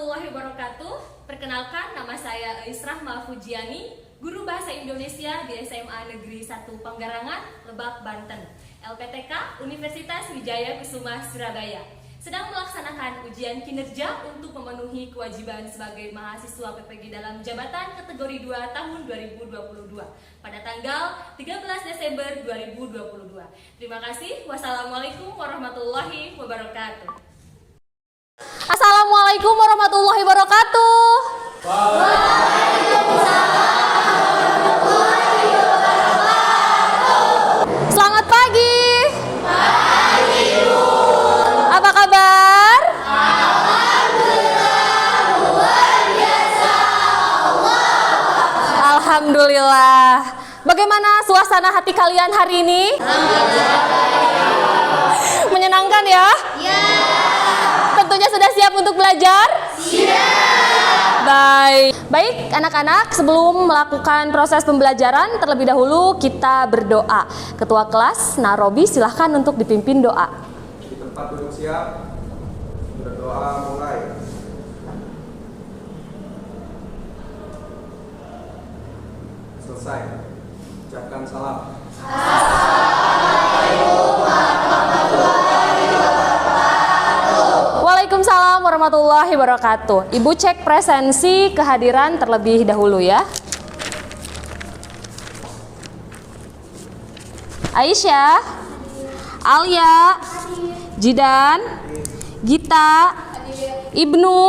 warahmatullahi wabarakatuh. Perkenalkan, nama saya Israh Mahfujiani, guru Bahasa Indonesia di SMA Negeri 1 Panggarangan, Lebak, Banten, LPTK Universitas Wijaya Kusuma, Surabaya. Sedang melaksanakan ujian kinerja untuk memenuhi kewajiban sebagai mahasiswa PPG dalam jabatan kategori 2 tahun 2022 pada tanggal 13 Desember 2022. Terima kasih. Wassalamualaikum warahmatullahi wabarakatuh. Assalamualaikum warahmatullahi wabarakatuh. Selamat pagi. Pagi, Bu. Apa kabar? Alhamdulillah, luar biasa. Alhamdulillah. Bagaimana suasana hati kalian hari ini? Menyenangkan ya? Ya. Tentunya sudah siap untuk belajar? Siap. Baik anak-anak, sebelum melakukan proses pembelajaran terlebih dahulu kita berdoa. Ketua kelas Narobi silahkan untuk dipimpin doa. Di tempat duduk siap, berdoa mulai. Selesai. Ucapkan salam. Waalaikumsalam warahmatullahi wabarakatuh. Ibu cek presensi kehadiran terlebih dahulu ya. Aisyah, Alia, Jidan, Gita, Ibnu,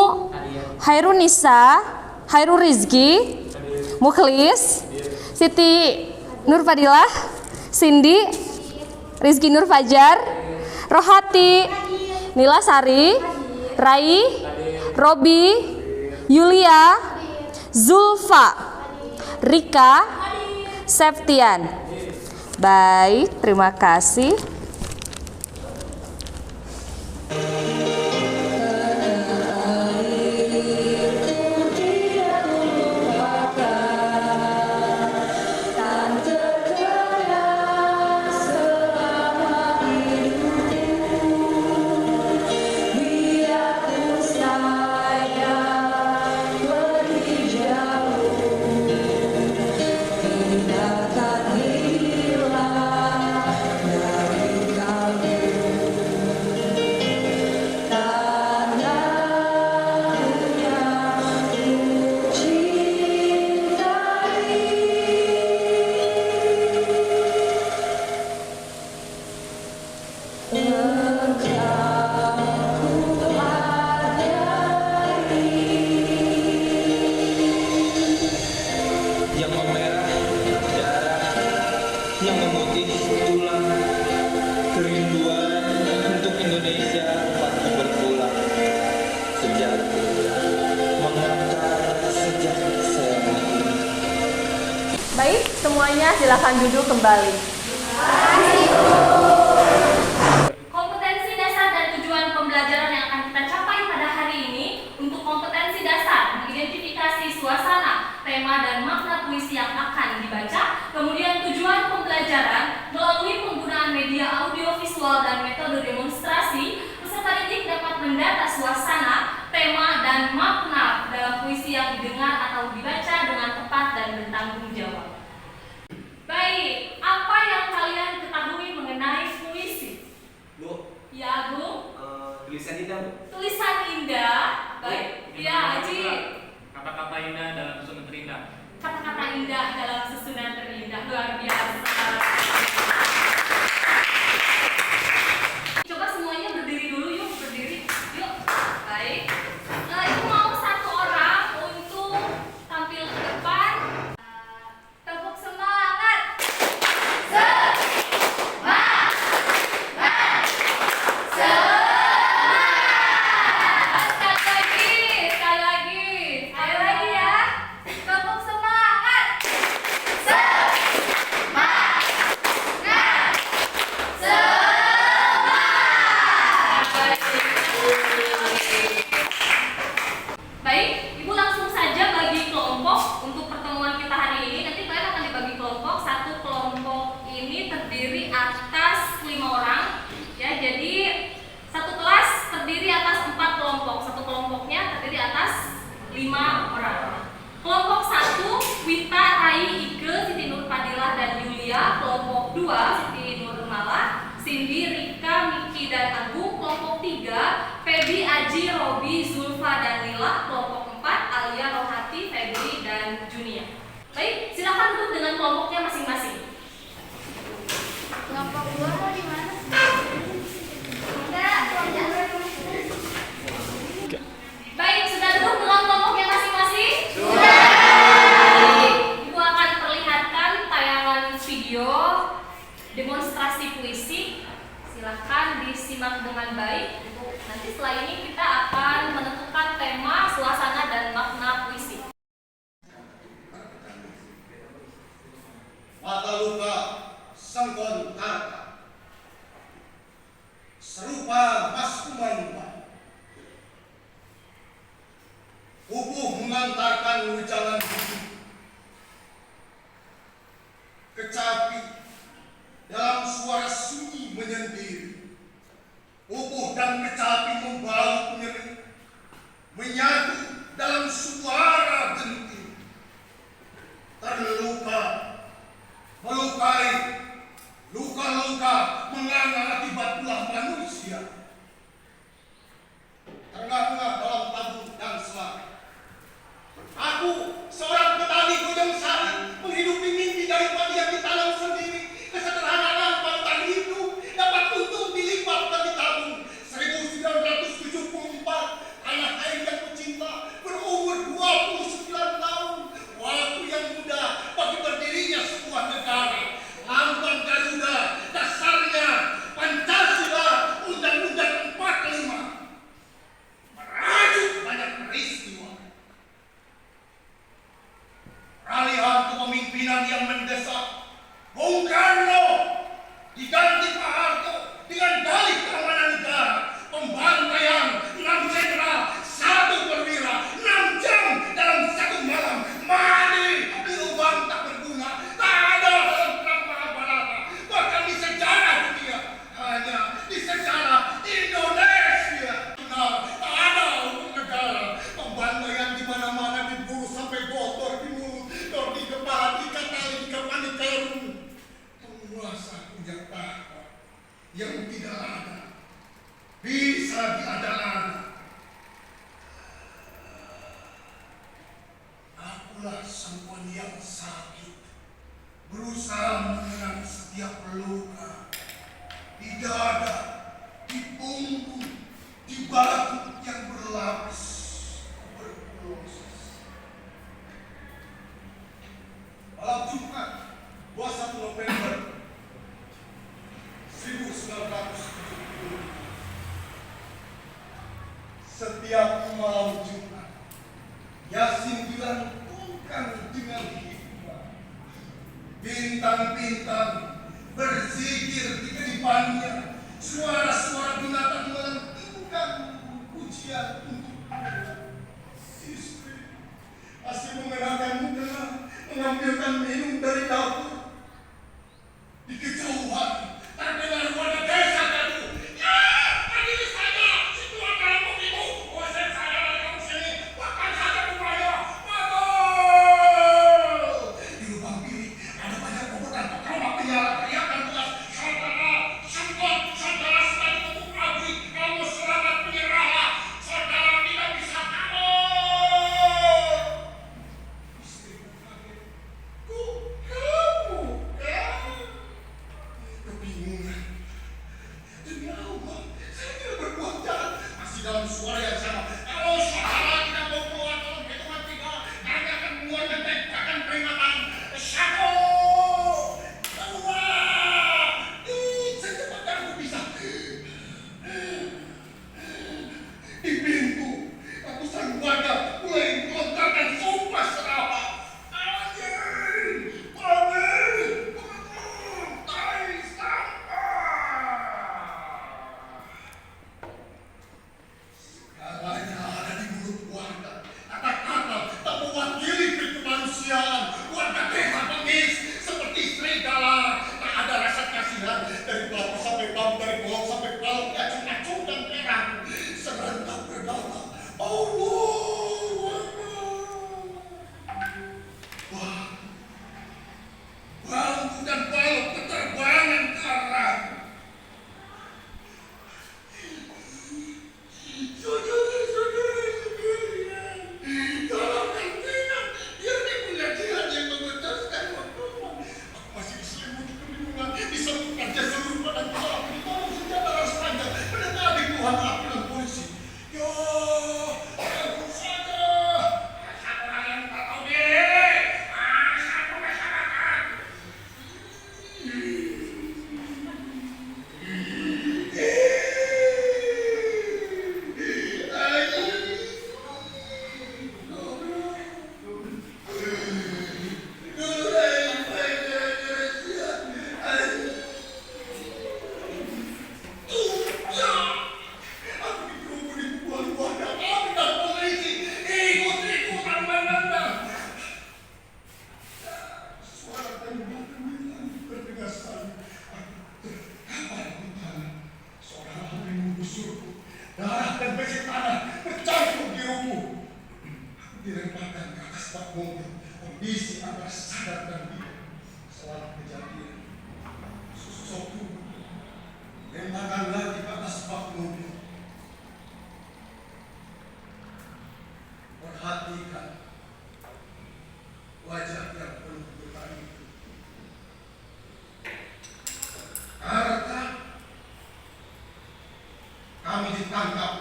Hairunisa, Hairul Rizki, Mukhlis, Siti Nurfadilah, Cindy, Rizky Nur Fajar, Rohati, Nila Sari, Rai, Robi, Yulia, Zulfa, Rika, Septian. Baik, terima kasih. Yang memerah darah, yang memutih tulang, kerinduan untuk Indonesia pasti berpulang. Sejak mengakar sejak saya mati. Baik, semuanya silakan duduk kembali. Kompetensi dasar dan tujuan pembelajaran yang akan kita capai pada hari ini. Untuk kompetensi dasar, mengidentifikasi suasana, tema dan makna puisi yang akan dibaca. Kemudian tujuan pembelajaran, melalui penggunaan media audio, visual dan metode demonstrasi, peserta didik dapat mendata suasana, tema dan makna dalam puisi yang didengar atau dibaca dengan tepat dan bertanggung jawab. Baik, apa yang kalian ketahui mengenai puisi? Bu, Ya, Bu. tulisan kita, Bu. Tulisan indah. Baik. Ya, Aji. Kata-kata indah dalam susunan terindah. Kata-kata indah dalam susunan terindah. Luar biasa. Coba semuanya berdiri dulu yuk, berdiri. Yuk. Baik. Ibu mau satu orang untuk tampil ke depan. Tepuk semangat. 5 orang. Kelompok 1, Wita, Rai, Ike, Siti Nur Fadilah, dan Yulia. Kelompok 2, Siti Nur Malah, Cindy, Rika, Miki, dan Agung. Kelompok 3, Feby, Aji, Robi, Zulfa, dan Lila. Kelompok 4, Alia, Rohati, Febri, dan Junia. Baik, silakan duduk dengan kelompoknya masing-masing. Kelompok 2 mau di mana? Baik, sudah duduk dengan kelompoknya masing-masing? Ibu akan perlihatkan tayangan video demonstrasi puisi. Silahkan disimak dengan baik. Nanti setelah ini kita akan menentukan tema, suasana, dan makna puisi. Mata luka sengkon tarka serupa mas kuman. Pupuh mengantarkan ujangan hidup. Kecapi dalam suara sunyi menyendiri. Pupuh dan kecapi membalut menyering, menyatu dalam suara genting. Terluka, melukai, luka-luka menganga akibat ulah manusia. Tengah-tengah dalam tabung dan selang. Aku, seorang petani Gunung Sari, menghidupi mimpi dari padi yang ditanam sendiri. Kesederhanaan pada hidup dapat untung dilipat dan ditabung. 1974, tanah air yang pecinta berumur 29 tahun. Waktu yang mudah bagi berdirinya sebuah negara. Lambang Garuda, dasarnya Pancasila, Undang-Undang 45. Merajuk banyak peristiwa. Peralihan kepemimpinan yang mendesak. Bung Karno diganti Pak Harto dengan dalih keamanan negara. Pembantaian 6 jenderal, 1 perwira, 6 jam dalam 1 malam. Mati di lubang tak berguna. Tak ada dalam perang Mahabharata. Bahkan di sejarah dunia. Hanya di sejarah Indonesia. Benar, tak ada hukum negara. Pembantaian di mana-mana, diburu sampai botol di mulut, di kepala, di katali, di kepala, di kerung. Penguasa punya tahta yang tidak ada. Bisa diadakan. Akulah sangkon yang sakit, berusaha mengenang setiap luka di dada, di punggung, di batu yang berlapis berproses. Malam Jumat 21 November 1970. Setiap malam Jumat, Yasin dilantunkan dengan hikmah. Bintang-bintang berzikir di kedipannya. Suara-suara binatang melentingkan pujian untuk istri. Masih mengenakan mukena, mengambilkan minum dari dapur. Di kejauhan terdengar warga desa gaduh. Ya, tadi saja situ ada lampu itu. Usir saya dari kamu sini, bahkan saja rumahnya. Betul. Di lubang bilik ada banyak kobodan petromak menyala teriakan keras. Saudara, sengkot, saudara sudah ditutup abri. Kamu selamat menyerahlah. Saudara tidak bisa kabur. Istriku kaget. Kamu? Kebingungan. Demi Allah, saya tidak berbuat jahat. Masih dalam suara yang sama. Kalau saudara tidak mau keluar dalam hitungan 3, kami akan keluar dan tembakan peringatan. Satu, 2, secepatnya aku bisa. Di pintu, ratusan warga mulai melontarkan sumpah serapah. Anjing, babi, pengecut, tai, sampah. Segalanya ada di mulut warga. Kata-kata tak mewakili kemanusiaan. Warga desa bengis seperti serigala. Tak ada rasa kasihan dari pelaku sampai bambu, dari bolong sampai balok, acung-acung dan perang. Serentak berkata, Allahu Akbar. dilemparkan ke atas bak mobil. Kondisi antara sadar dan tidak. Setelah kejadian, sosok tubuh lemparkan lagi ke atas bak mobil. Perhatikan wajah yang penuh duka itu. Karena kami ditangkap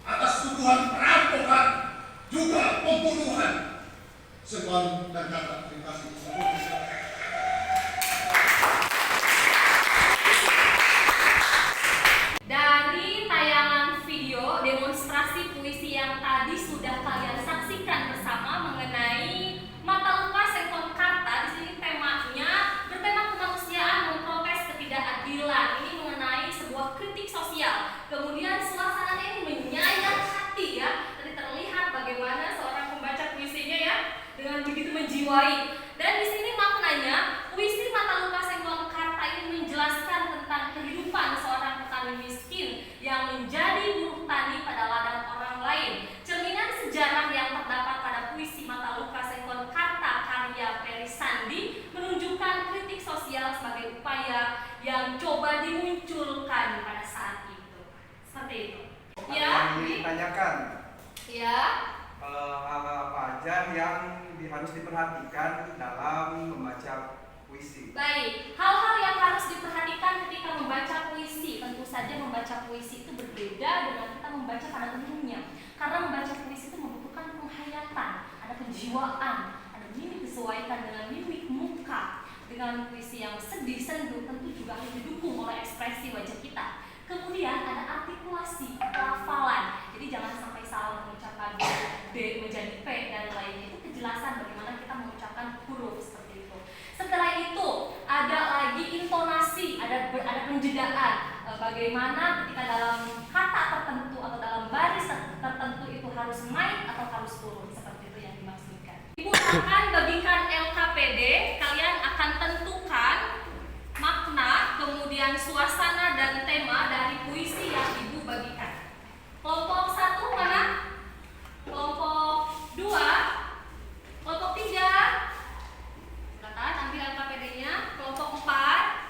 atas tuduhan perampokan, juga pembunuhan. Sekian dan kata terima kasih. Dari tayangan video demonstrasi puisi yang tadi sudah kalian saksikan bersama mengenai mata lupa Sengkon Karta, di sini temanya bertema kemanusiaan memprotes ketidakadilan. Ini mengenai sebuah kritik sosial. Kemudian suasananya ini menyayat hati ya. Tadi terlihat bagaimana seorang pembaca puisinya ya dengan begitu menjiwai. Dan di sini maknanya puisi mata lupa Sengkon Karta ini menjelaskan tentang kehidupan seorang petani miskin yang menjadi buruh tani pada ladang orang lain. Cerminan sejarah yang terdapat pada puisi mata lupa Sengkon Karta karya Ferry Sandi menunjukkan kritik sosial sebagai upaya yang coba dimunculkan pada saat itu. Seperti itu. Ya, Ditanyakan ya. hal apa aja yang harus diperhatikan dalam membaca puisi. Baik, hal-hal yang harus diperhatikan ketika membaca puisi. Tentu saja membaca puisi itu berbeda dengan kita membaca pada umumnya. Karena membaca puisi itu membutuhkan penghayatan, ada kejiwaan, ada mimik disesuaikan dengan mimik muka. Dengan puisi yang sedih, sendu tentu juga harus didukung oleh ekspresi wajah kita. Kemudian ada artikulasi, pelafalan. Jadi jangan sampai salah mengucapkan D menjadi P dan lainnya. Itu kejelasan bagaimana kita mengucapkan huruf seperti itu. Setelah itu ada lagi intonasi, ada penjedaan. Bagaimana ketika dalam kata tertentu atau dalam baris tertentu itu harus naik atau harus turun, seperti itu yang dimaksudkan. Ibu akan bagikan LKPD, kalian akan tentukan makna, kemudian suasana dan tema dari puisi yang ibu bagikan. Kelompok 1 mana? Kelompok 2, kelompok 3. Silakan ambil LKPD-nya. Kelompok 4.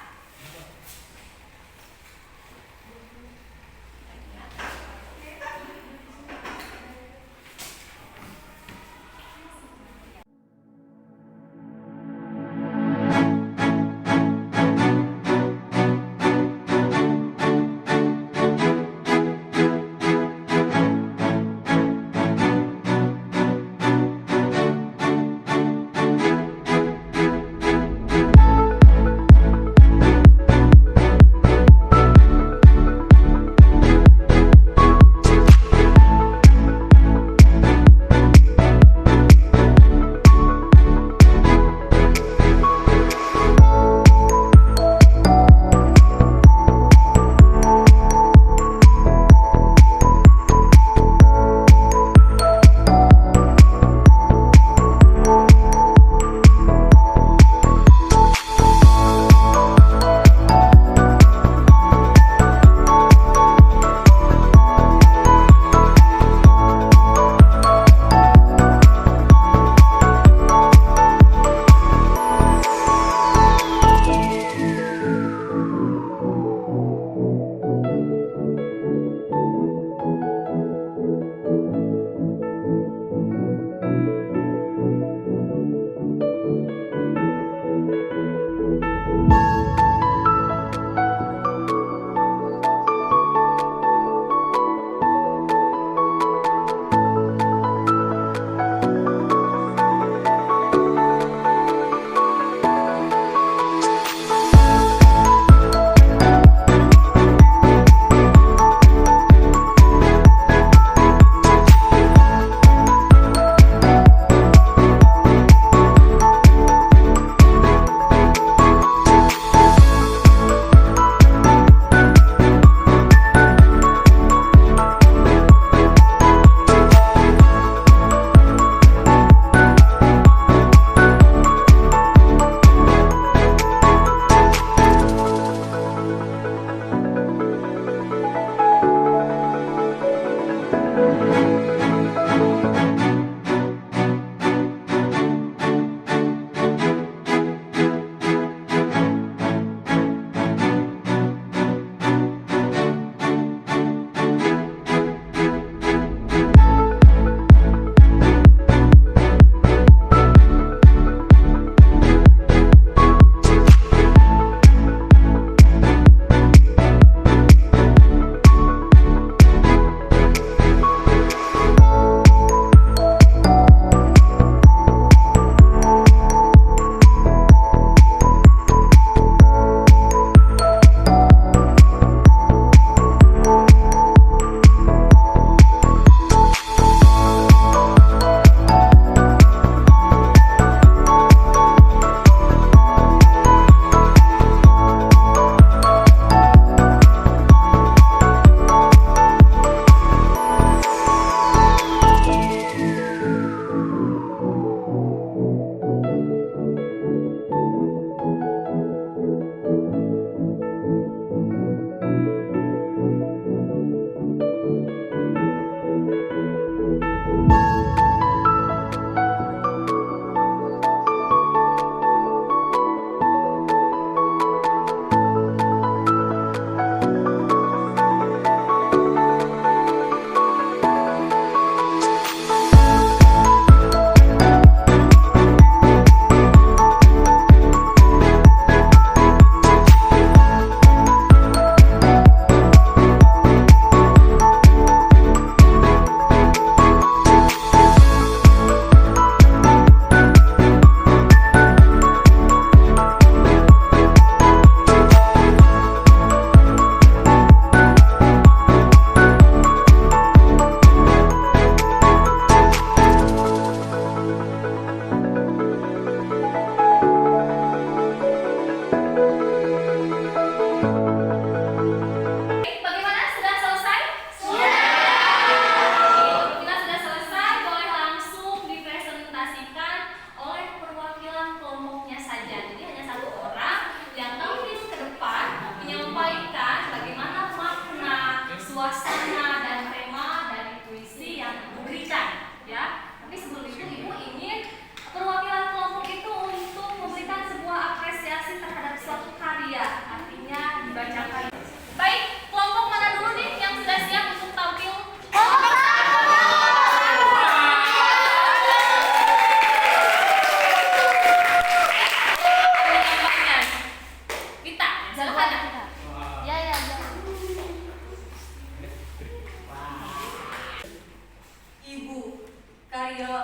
karya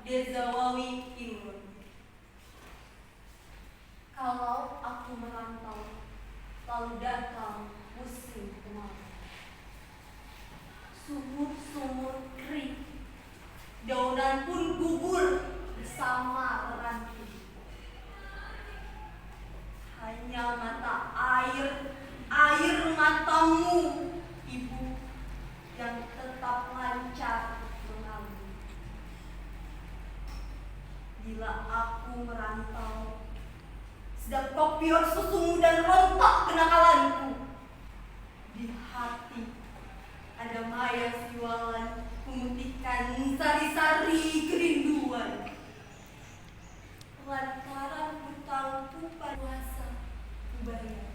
Dezawawi Imron. Kalau aku merantau, lalu datang musim kemarau, sumur-sumur kering, daunan pun gugur bersama ranting. Hanya mata air matamu, Ibu, yang tetap lancar mengalir. Bila aku merantau, sedang kopior susumu dan rontok kenakalanku. Di hati ada maya siwalan memutihkan sari-sari kerinduan. Lantaran hutangku puasa kubayar.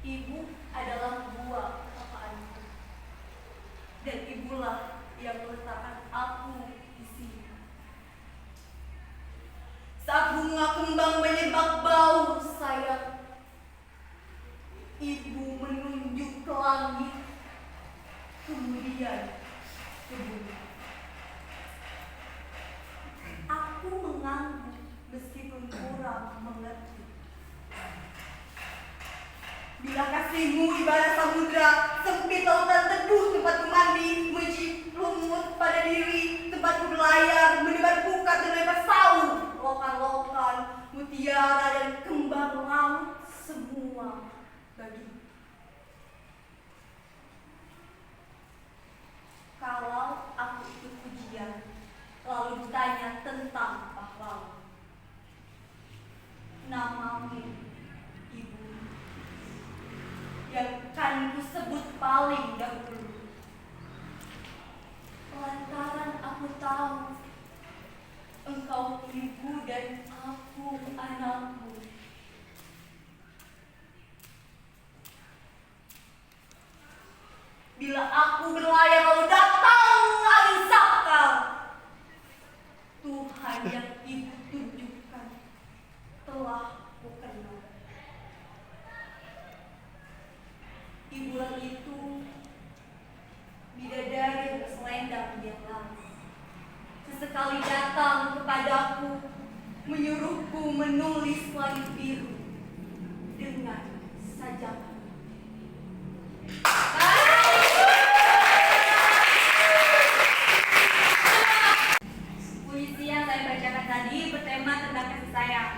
Ibu adalah buah kepaanku, dan ibulah yang meletakkan aku di sini. Saat bunga kembang menyebak bau sayap, Ibu menunjuk ke langit, kemudian ke bumi. Aku mengangguk meskipun kurang mengerti. Bila kasihmu ibarat samudra, sempit lautan teduh tempatku mandi, mencuci lumut pada diri, tempatku berlayar, menebar pukat dan lepas sawu, lokan-lokan, mutiara dan kembang laut, semua bagiku. Kalau aku ikut ujian, lalu ditanya tentang pahlawan, namamu, Ibu, yang kan kusebut paling dahulu. Lantaran aku tahu engkau ibu dan aku anakmu. Bila aku berlayar lalu datang angin sakal, Tuhan yang ibu tunjukkan telah kukenal. Ibulah itu bidadari berselendang yang lalu, sesekali datang kepadaku, menyuruhku menulis langit biru dengan sajakan. Puisi yang saya bacakan tadi bertema tentang kasih sayang,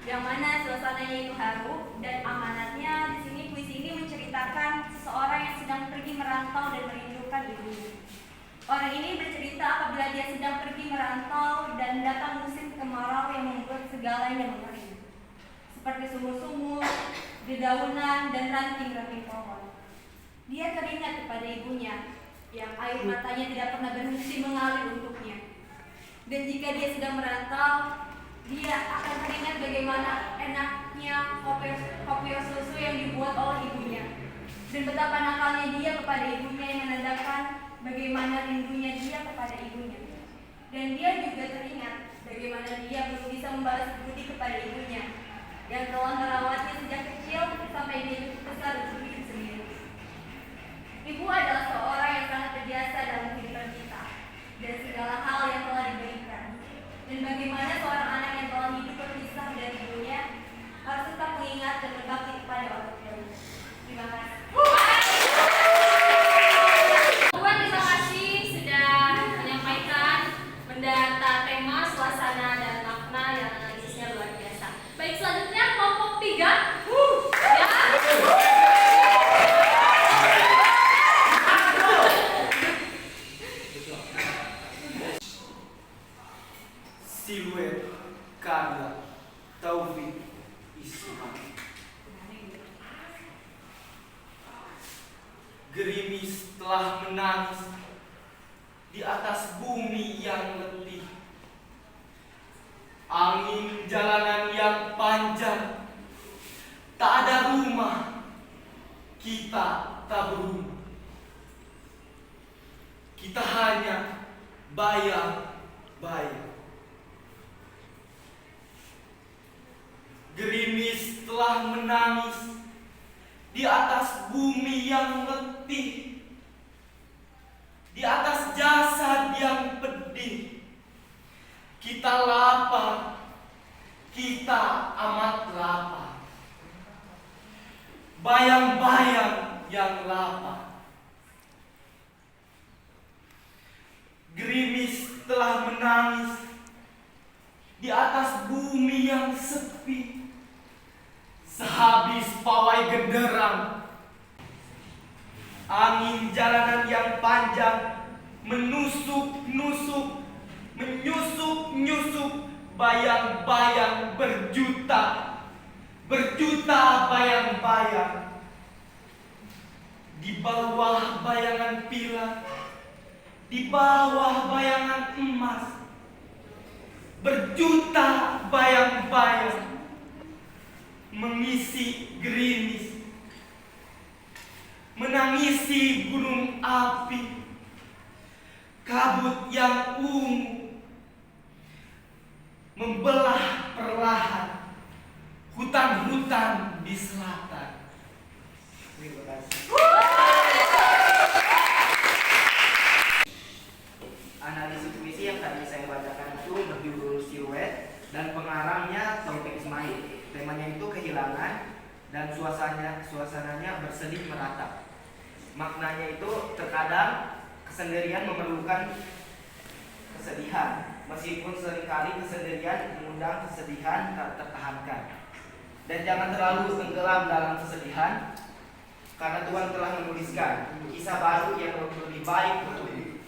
yang mana suasananya itu haru dan amanatnya di sini puisi ini menceritakan seseorang yang sedang pergi merantau dan merindukan ibunya. Orang ini bercerita apabila dia sedang pergi merantau dan datang musim kemarau yang membuat segalanya mengering, seperti sumur-sumur, dedaunan, dan ranting-ranting pohon. Dia teringat kepada ibunya yang air matanya tidak pernah berhenti mengalir untuknya. Dan jika dia sedang merantau, dia akan teringat bagaimana enaknya kopi susu yang dibuat oleh ibunya, dan betapa nakalnya dia kepada ibunya yang menandakan bagaimana rindunya dia kepada ibunya. Dan dia juga teringat bagaimana dia belum bisa membalas budi kepada ibunya yang telah merawatnya sejak kecil sampai dia cukup besar untuk hidup sendiri. Ibu adalah seorang yang sangat berjasa dalam kehidupan kita dan segala hal yang telah diberikan. Dan bagaimana seorang anak yang telah hidup berpisah dari ibunya harus tetap mengingat dan berbakti kepada orang tuanya. Terima kasih. Tuan, terima kasih sudah menyampaikan mendata tema, suasana, dan makna yang analisisnya luar biasa. Baik, selanjutnya kelompok 3. Ya. Siluet karya Taufik Isman. Gerimis telah menangis di atas bumi yang letih. Angin jalanan yang panjang, tak ada rumah, kita tak berumah. Kita hanya bayang-bayang. Gerimis telah menangis di atas bumi yang letih, di atas jalan Kita lapar. Kita amat lapar. Bayang-bayang yang lapar. Gerimis telah menangis di atas bumi yang sepi. Sehabis pawai genderang, angin jalanan yang panjang menusuk-nusuk, menyusup-nyusup bayang-bayang berjuta bayang-bayang. Di bawah bayangan pilar, di bawah bayangan emas, berjuta bayang-bayang mengisi gerimis, menangisi gunung api, kabut yang ungu, membelah perlahan hutan-hutan di selatan. Terima kasih. Analisis puisi yang tadi saya bacakan itu berjudul Siluet dan pengarangnya Taufik Ismail. Temanya itu kehilangan dan suasananya bersedih meratap. Maknanya itu terkadang kesendirian memerlukan kesedihan, meskipun seringkali kesendirian mengundang kesedihan tak tertahankan. Dan jangan terlalu tenggelam dalam kesedihan, karena Tuhan telah menuliskan kisah baru yang lebih baik untukmu.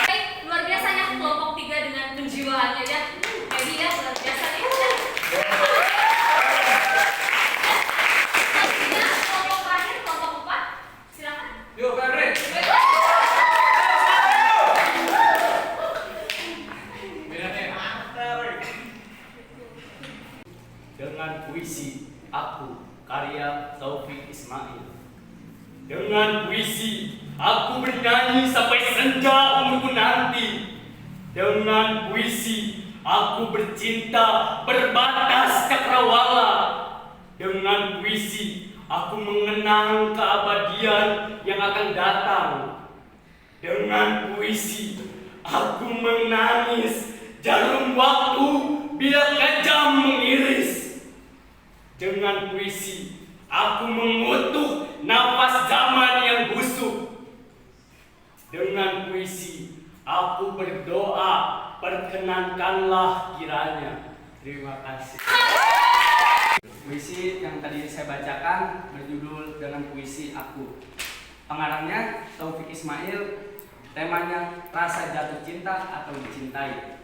Baik, luar biasanya kelompok 3 dengan penjiwaannya ya. Jadi ya luar biasa nih. Selanjutnya kelompok terakhir, kelompok 4. Silakan. Yuk, Febri. Dengan puisi Aku, karya Taufik Ismail. Dengan puisi aku bernyanyi sampai senja umurku nanti. Dengan puisi aku bercinta berbatas cakrawala. Dengan puisi aku mengenang keabadian yang akan datang. Dengan puisi aku menangis jarum waktu bila kejam mengiris. Dengan puisi aku mengutuk nafas zaman yang busuk. Dengan puisi aku berdoa, perkenankanlah kiranya. Terima kasih. Puisi yang tadi saya bacakan berjudul Dengan Puisi Aku. Pengarangnya Taufik Ismail. Temanya rasa jatuh cinta atau dicintai.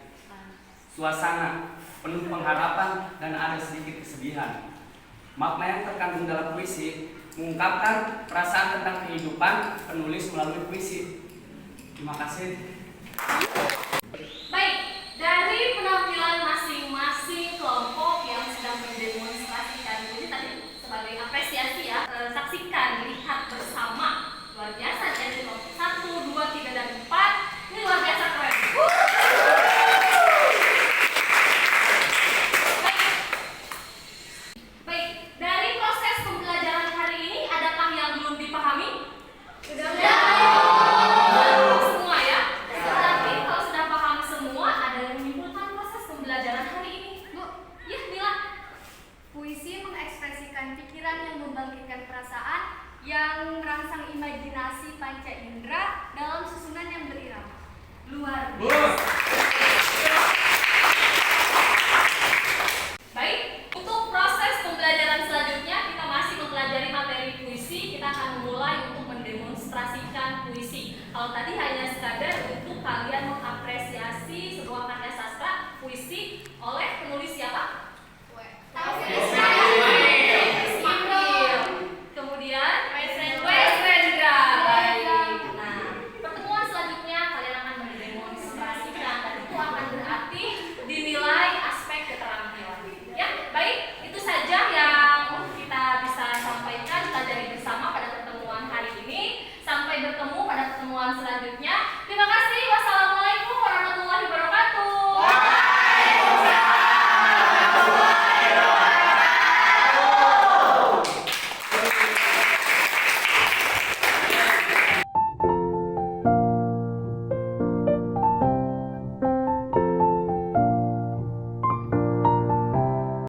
Suasana penuh pengharapan dan ada sedikit kesedihan. Makna yang terkandung dalam puisi mengungkapkan perasaan tentang kehidupan penulis melalui puisi. Terima kasih. Baik, dari penampilan masing-masing kelompok yang sedang mendemonstrasikan ini tadi sebagai apresiasi ya, saksikan, lihat bersama. Luar biasa jadi kelompok 1, 2, 3, dan 4. Ini luar biasa keren. Baik, dari proses pembelajaran hari ini adakah yang belum dipahami? Sudah. Semua ya? Tapi kalau sudah paham semua, ada yang menyimpulkan proses pembelajaran hari ini. Bu, ya Mila. Puisi mengekspresikan pikiran yang membangkitkan perasaan, yang merangsang imajinasi panca indera dalam susunan yang berirama. Luar biasa. Baik, untuk proses pembelajaran selanjutnya kita masih mempelajari materi puisi. Kita akan mulai untuk mendemonstrasikan puisi. Kalau tadi hanya sekadar